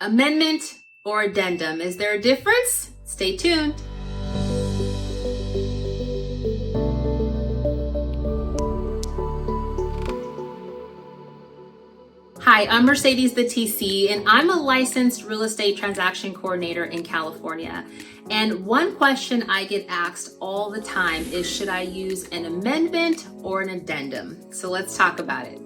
Amendment or addendum? Is there a difference? Stay tuned. Hi, I'm Mercedes the TC, and I'm a licensed real estate transaction coordinator in California. And one question I get asked all the time is, should I use an amendment or an addendum? So let's talk about it.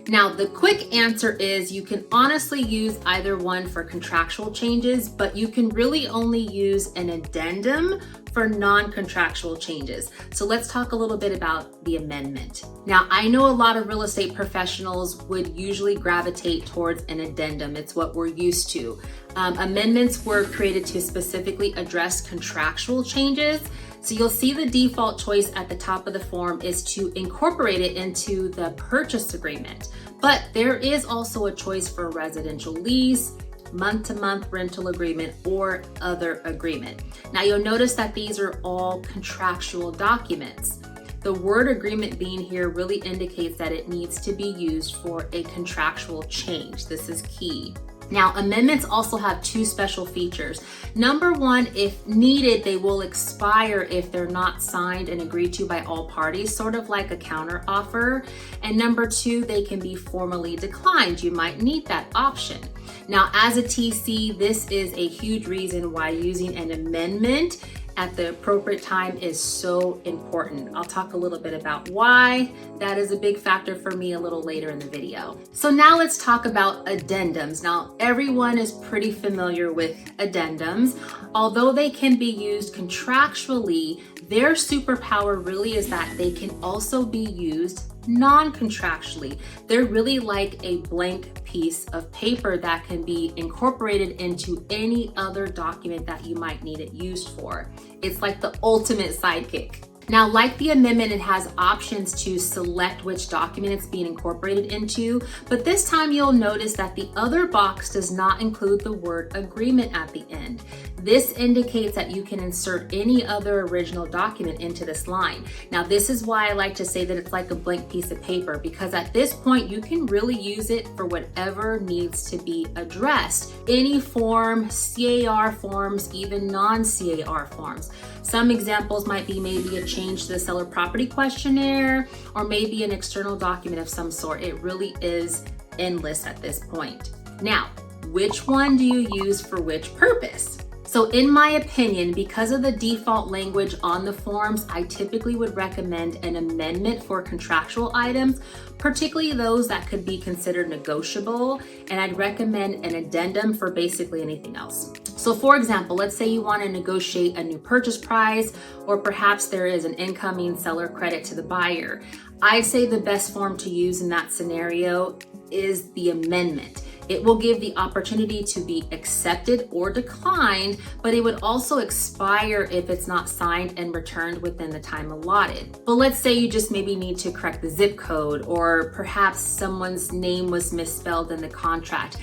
Now, the quick answer is you can honestly use either one for contractual changes, but you can really only use an addendum for non-contractual changes. So let's talk a little bit about the amendment. Now, I know a lot of real estate professionals would usually gravitate towards an addendum. It's what we're used to. Amendments were created to specifically address contractual changes. So you'll see the default choice at the top of the form is to incorporate it into the purchase agreement. But there is also a choice for residential lease, month-to-month rental agreement, or other agreement. Now you'll notice that these are all contractual documents. The word agreement being here really indicates that it needs to be used for a contractual change. This is key. Now, amendments also have two special features. Number one, if needed, they will expire if they're not signed and agreed to by all parties, sort of like a counter offer. And number two, they can be formally declined. You might need that option. Now, as a TC, this is a huge reason why using an amendment at the appropriate time is so important. I'll talk a little bit about why that is a big factor for me a little later in the video. So now let's talk about addendums. Now, everyone is pretty familiar with addendums. Although they can be used contractually, their superpower really is that they can also be used non-contractually. They're really like a blank piece of paper that can be incorporated into any other document that you might need it used for. It's like the ultimate sidekick. Now, like the amendment, it has options to select which document it's being incorporated into, but this time you'll notice that the other box does not include the word agreement at the end. This indicates that you can insert any other original document into this line. Now, this is why I like to say that it's like a blank piece of paper, because at this point you can really use it for whatever needs to be addressed. Any form, C.A.R. forms, even non-C.A.R. forms. Some examples might be maybe a change to the seller property questionnaire, or maybe an external document of some sort. It really is endless at this point. Now, which one do you use for which purpose? So in my opinion, because of the default language on the forms, I typically would recommend an amendment for contractual items, particularly those that could be considered negotiable, and I'd recommend an addendum for basically anything else. So for example, let's say you want to negotiate a new purchase price, or perhaps there is an incoming seller credit to the buyer. I'd say the best form to use in that scenario is the amendment. It will give the opportunity to be accepted or declined, but it would also expire if it's not signed and returned within the time allotted. But let's say you just maybe need to correct the zip code, or perhaps someone's name was misspelled in the contract.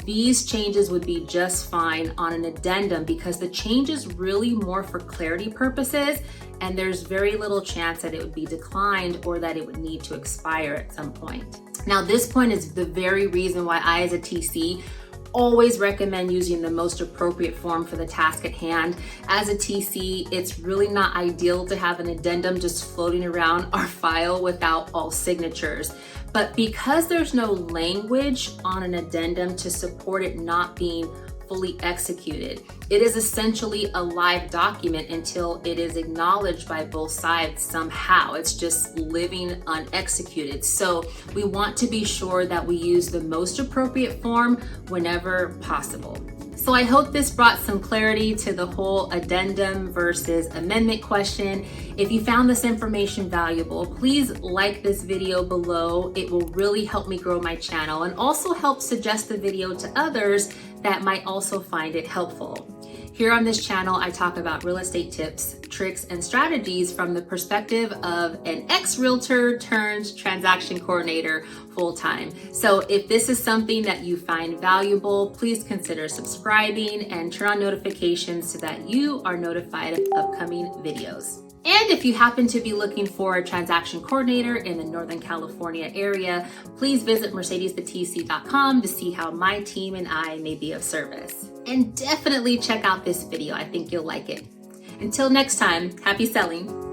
These changes would be just fine on an addendum because the change is really more for clarity purposes, and there's very little chance that it would be declined or that it would need to expire at some point. Now, this point is the very reason why I, as a TC, always recommend using the most appropriate form for the task at hand. As a TC, it's really not ideal to have an addendum just floating around our file without all signatures. But because there's no language on an addendum to support it not being fully executed, it is essentially a live document until it is acknowledged by both sides somehow. It's just living unexecuted. So we want to be sure that we use the most appropriate form whenever possible. So I hope this brought some clarity to the whole addendum versus amendment question. If you found this information valuable, please like this video below. It will really help me grow my channel and also help suggest the video to others that might also find it helpful. Here on this channel, I talk about real estate tips, tricks, and strategies from the perspective of an ex-realtor turned transaction coordinator full-time. So if this is something that you find valuable, please consider subscribing and turn on notifications so that you are notified of upcoming videos. And if you happen to be looking for a transaction coordinator in the Northern California area, please visit Mercedes&Co to see how my team and I may be of service. And definitely check out this video. I think you'll like it. Until next time, happy selling.